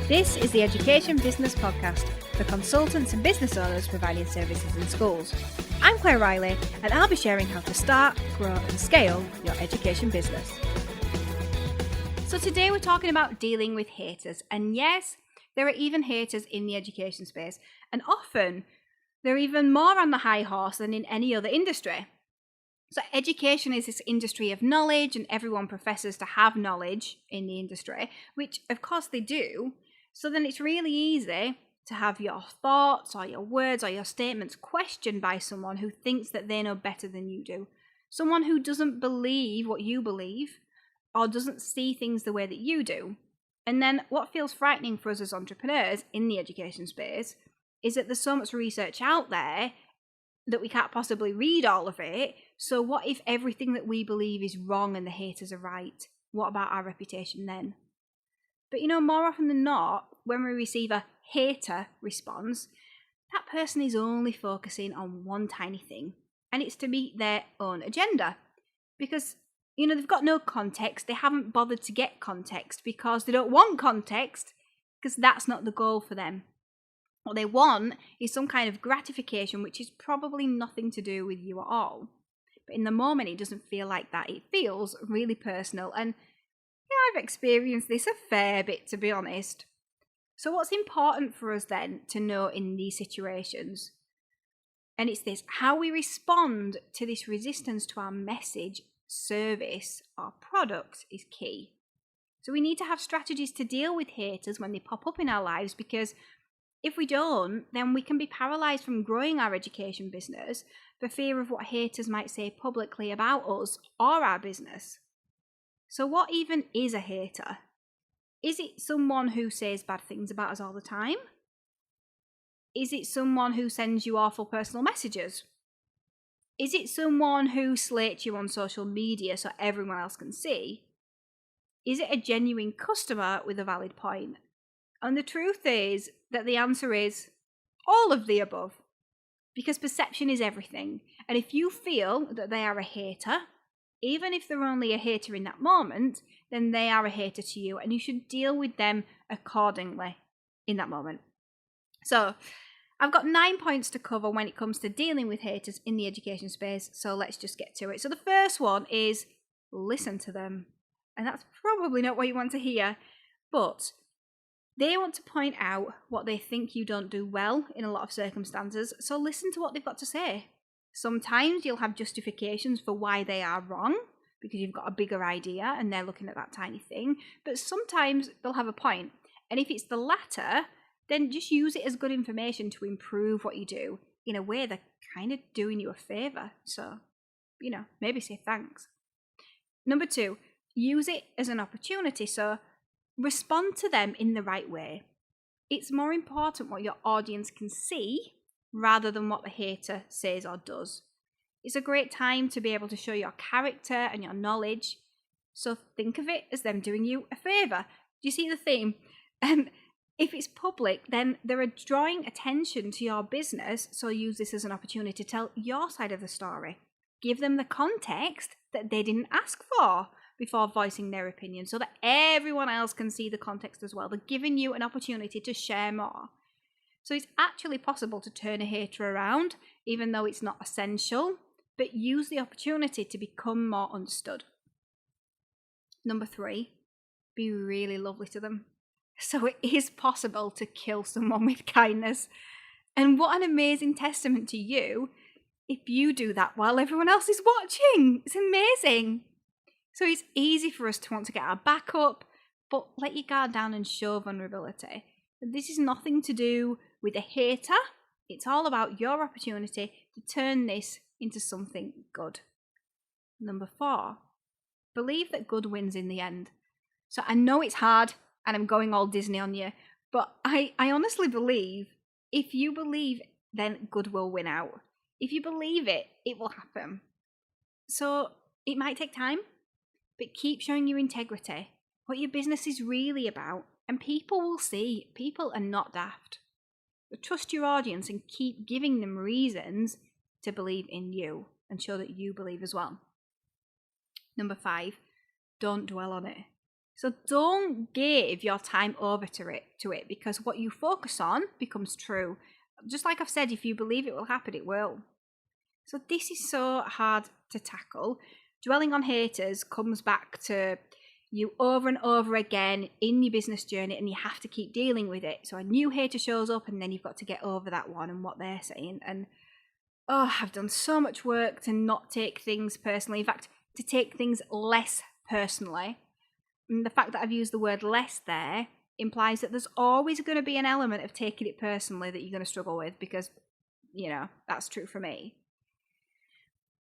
This is the Education Business Podcast for consultants and business owners providing services in schools. I'm Claire Riley, and I'll be sharing how to start, grow and scale your education business. So today we're talking about dealing with haters. And yes, there are even haters in the education space, and often they're even more on the high horse than in any other industry. So education is this industry of knowledge, and everyone professes to have knowledge in the industry, which of course they do. So then it's really easy to have your thoughts or your words or your statements questioned by someone who thinks that they know better than you do. Someone who doesn't believe what you believe or doesn't see things the way that you do. And then what feels frightening for us as entrepreneurs in the education space is that there's so much research out there that we can't possibly read all of it. So what if everything that we believe is wrong and the haters are right? What about our reputation then? But more often than not, when we receive a hater response, that person is only focusing on one tiny thing, and it's to meet their own agenda. Because, they've got no context, they haven't bothered to get context because they don't want context, because that's not the goal for them. What they want is some kind of gratification, which is probably nothing to do with you at all. But in the moment, it doesn't feel like that. It feels really personal, and I've experienced this a fair bit, to be honest. So what's important for us then to know in these situations? And it's this: how we respond to this resistance to our message, service, or product is key. So we need to have strategies to deal with haters when they pop up in our lives, because if we don't, then we can be paralysed from growing our education business for fear of what haters might say publicly about us or our business. So what even is a hater? Is it someone who says bad things about us all the time? Is it someone who sends you awful personal messages? Is it someone who slates you on social media so everyone else can see? Is it a genuine customer with a valid point? And the truth is that the answer is all of the above, because perception is everything. And if you feel that they are a hater, even if they're only a hater in that moment, then they are a hater to you, and you should deal with them accordingly in that moment. So I've got 9 points to cover when it comes to dealing with haters in the education space, so let's just get to it. So the first one is listen to them. And that's probably not what you want to hear, but they want to point out what they think you don't do well in a lot of circumstances, so listen to what they've got to say. Sometimes you'll have justifications for why they are wrong, because you've got a bigger idea and they're looking at that tiny thing, but sometimes they'll have a point. And if it's the latter, then just use it as good information to improve what you do. In a way, they're kind of doing you a favour, so, maybe say thanks. Number 2, use it as an opportunity, so respond to them in the right way. It's more important what your audience can see rather than what the hater says or does. It's a great time to be able to show your character and your knowledge, so think of it as them doing you a favour. Do you see the theme? If it's public, then they're drawing attention to your business, so use this as an opportunity to tell your side of the story. Give them the context that they didn't ask for before voicing their opinion, so that everyone else can see the context as well. They're giving you an opportunity to share more. So it's actually possible to turn a hater around, even though it's not essential, but use the opportunity to become more understood. Number 3, be really lovely to them. So it is possible to kill someone with kindness. And what an amazing testament to you if you do that while everyone else is watching. It's amazing. So it's easy for us to want to get our back up, but let your guard down and show vulnerability. This is nothing to do with a hater. It's all about your opportunity to turn this into something good. Number 4, believe that good wins in the end. So I know it's hard and I'm going all Disney on you, but I honestly believe if you believe, then good will win out. If you believe it, it will happen. So it might take time, but keep showing your integrity, what your business is really about, and people will see. People are not daft. So trust your audience and keep giving them reasons to believe in you and show that you believe as well. Number 5, don't dwell on it. So don't give your time over to it, because what you focus on becomes true. Just like I've said, if you believe it will happen, it will. So this is so hard to tackle. Dwelling on haters comes back to you over and over again in your business journey, and you have to keep dealing with it. So a new hater shows up, and then you've got to get over that one and what they're saying. And I've done so much work to not take things personally. In fact, to take things less personally. And the fact that I've used the word less there implies that there's always going to be an element of taking it personally that you're going to struggle with, because, that's true for me.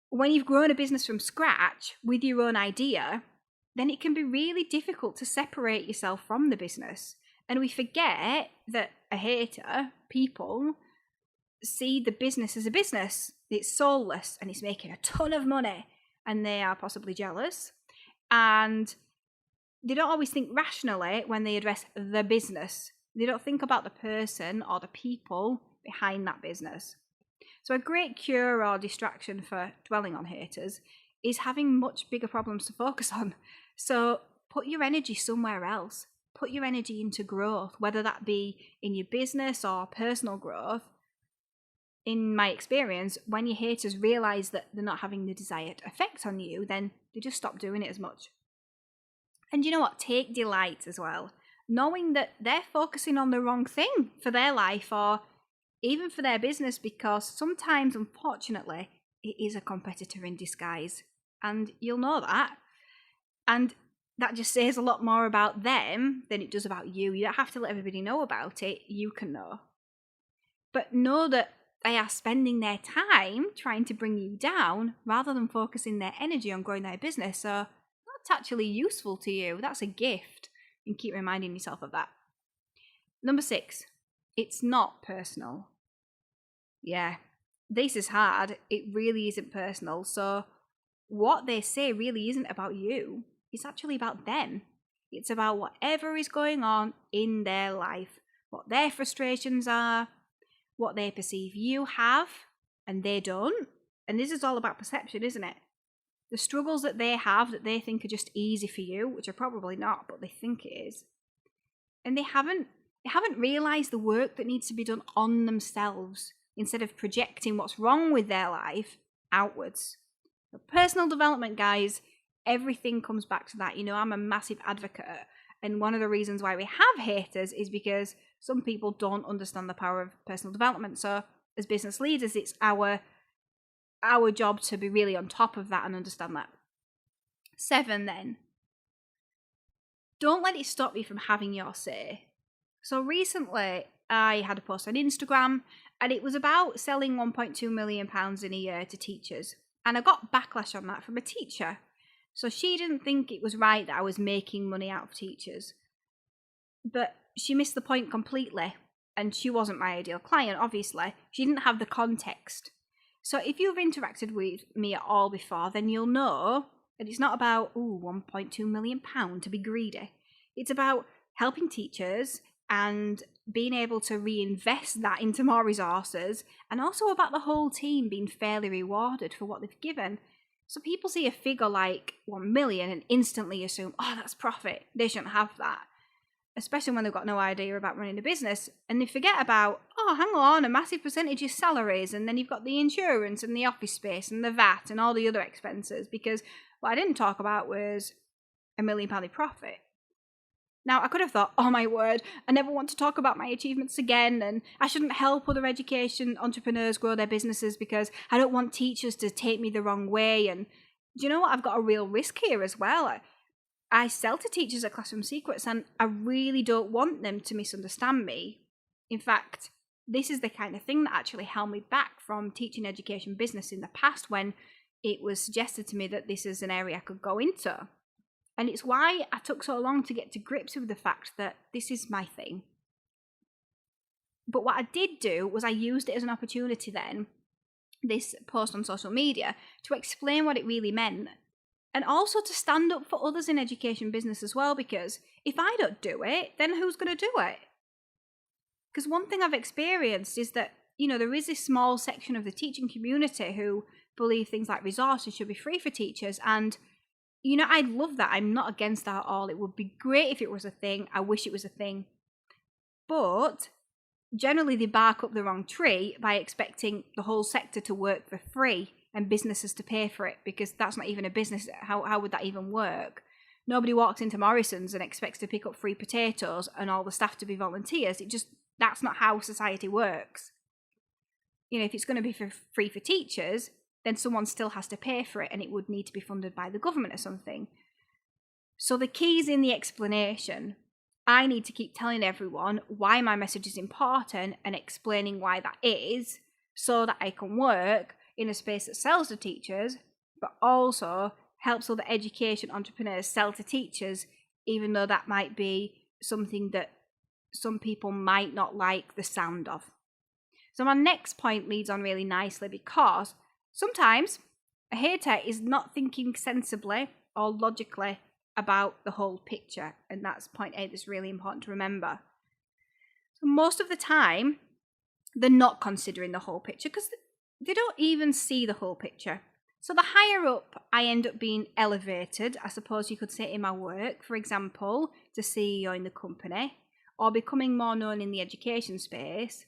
When you've grown a business from scratch with your own idea, then it can be really difficult to separate yourself from the business. And we forget that people see the business as a business. It's soulless and it's making a ton of money, and they are possibly jealous. And they don't always think rationally when they address the business. They don't think about the person or the people behind that business. So a great cure or distraction for dwelling on haters is having much bigger problems to focus on. So put your energy somewhere else. Put your energy into growth, whether that be in your business or personal growth. In my experience, when your haters realize that they're not having the desired effect on you, then they just stop doing it as much. And you know what? Take delight as well, knowing that they're focusing on the wrong thing for their life or even for their business, because sometimes, unfortunately, it is a competitor in disguise. And you'll know that. And that just says a lot more about them than it does about you. You don't have to let everybody know about it. You can know. But know that they are spending their time trying to bring you down rather than focusing their energy on growing their business. So that's actually useful to you. That's a gift. And keep reminding yourself of that. Number 6, it's not personal. Yeah, this is hard. It really isn't personal. So what they say really isn't about you. It's actually about them. It's about whatever is going on in their life, what their frustrations are, what they perceive you have and they don't. And this is all about perception, isn't it? The struggles that they have that they think are just easy for you, which are probably not, but they think it is. And they haven't realized the work that needs to be done on themselves instead of projecting what's wrong with their life outwards. But personal development, guys, everything comes back to that. I'm a massive advocate. And one of the reasons why we have haters is because some people don't understand the power of personal development. So as business leaders, it's our job to be really on top of that and understand that. 7 then. Don't let it stop you from having your say. So recently, I had a post on Instagram, and it was about selling £1.2 million in a year to teachers. And I got backlash on that from a teacher. So she didn't think it was right that I was making money out of teachers. But she missed the point completely. And she wasn't my ideal client, obviously. She didn't have the context. So if you've interacted with me at all before, then you'll know that it's not about, £1.2 million to be greedy. It's about helping teachers and being able to reinvest that into more resources, and also about the whole team being fairly rewarded for what they've given. So people see a figure like 1 million and instantly assume, that's profit. They shouldn't have that. Especially when they've got no idea about running a business. And they forget about, hang on, a massive percentage is salaries, and then you've got the insurance and the office space and the VAT and all the other expenses, because what I didn't talk about was £1 million profit. Now, I could have thought, oh my word, I never want to talk about my achievements again, and I shouldn't help other education entrepreneurs grow their businesses because I don't want teachers to take me the wrong way. And do you know what? I've got a real risk here as well. I sell to teachers at Classroom Secrets, and I really don't want them to misunderstand me. In fact, this is the kind of thing that actually held me back from teaching education business in the past, when it was suggested to me that this is an area I could go into. And it's why I took so long to get to grips with the fact that this is my thing. But what I did do was I used it as an opportunity then, this post on social media, to explain what it really meant. And also to stand up for others in education business as well, because if I don't do it, then who's going to do it? Because one thing I've experienced is that, there is this small section of the teaching community who believe things like resources should be free for teachers, and I'd love that. I'm not against that at all. It would be great if it was a thing. I wish it was a thing. But generally they bark up the wrong tree by expecting the whole sector to work for free and businesses to pay for it, because that's not even a business. How would that even work? Nobody walks into Morrison's and expects to pick up free potatoes and all the staff to be volunteers. That's not how society works. If it's going to be for free for teachers, then someone still has to pay for it, and it would need to be funded by the government or something. So the key's in the explanation. I need to keep telling everyone why my message is important and explaining why that is, so that I can work in a space that sells to teachers, but also helps other education entrepreneurs sell to teachers, even though that might be something that some people might not like the sound of. So my next point leads on really nicely, because sometimes a hater is not thinking sensibly or logically about the whole picture, and that's point 8 that's really important to remember. So most of the time, they're not considering the whole picture because they don't even see the whole picture. So the higher up I end up being elevated, I suppose you could say, in my work, for example, to CEO in the company, or becoming more known in the education space,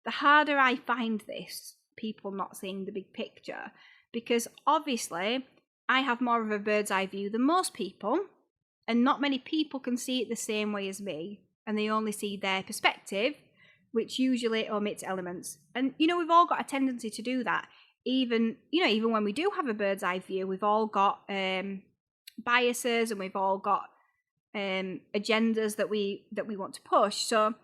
the harder I find this, people not seeing the big picture, because obviously I have more of a bird's eye view than most people, and not many people can see it the same way as me, and they only see their perspective, which usually omits elements. And we've all got a tendency to do that. Even when we do have a bird's eye view, we've all got biases, and we've all got agendas that we want to push. So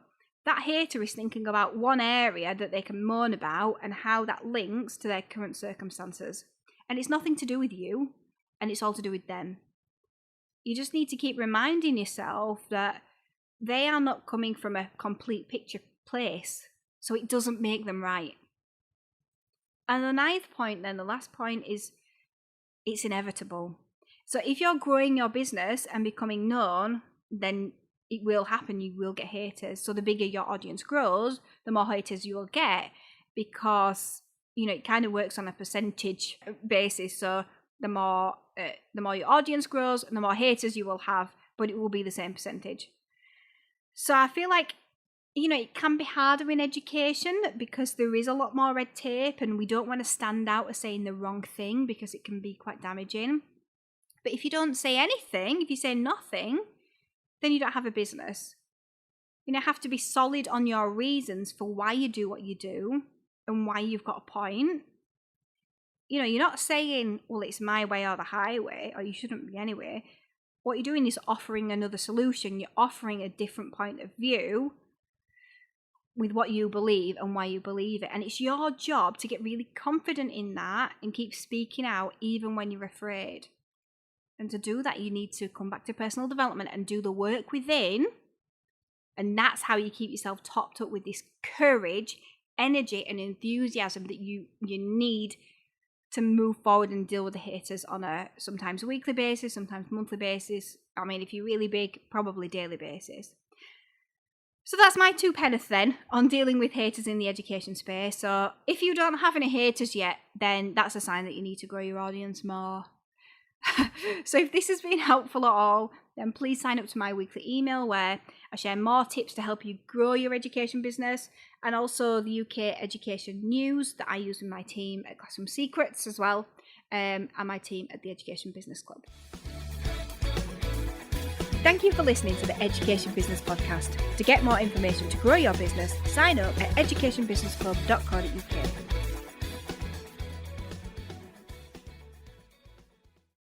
that hater is thinking about one area that they can moan about and how that links to their current circumstances. And it's nothing to do with you, and it's all to do with them. You just need to keep reminding yourself that they are not coming from a complete picture place, so it doesn't make them right. And the 9th point, then, the last point, is it's inevitable. So if you're growing your business and becoming known, then it will happen. You will get haters. So the bigger your audience grows, the more haters you will get, because it kind of works on a percentage basis. So the more your audience grows, and the more haters you will have, but it will be the same percentage. So I feel like it can be harder in education because there is a lot more red tape, and we don't want to stand out as saying the wrong thing because it can be quite damaging. But if you don't say anything, if you say nothing, then you don't have a business. You have to be solid on your reasons for why you do what you do and why you've got a point. You're not saying, well, it's my way or the highway, or you shouldn't be anyway. What you're doing is offering another solution. You're offering a different point of view with what you believe and why you believe it. And it's your job to get really confident in that and keep speaking out even when you're afraid. And to do that, you need to come back to personal development and do the work within. And that's how you keep yourself topped up with this courage, energy, and enthusiasm that you need to move forward and deal with the haters on a sometimes weekly basis, sometimes monthly basis. I mean, if you're really big, probably daily basis. So that's my 2 pence then on dealing with haters in the education space. So if you don't have any haters yet, then that's a sign that you need to grow your audience more. So if this has been helpful at all, then please sign up to my weekly email where I share more tips to help you grow your education business, and also the UK education news that I use with my team at Classroom Secrets as well, and my team at the Education Business Club. Thank you for listening to the Education Business Podcast. To get more information to grow your business, sign up at educationbusinessclub.co.uk.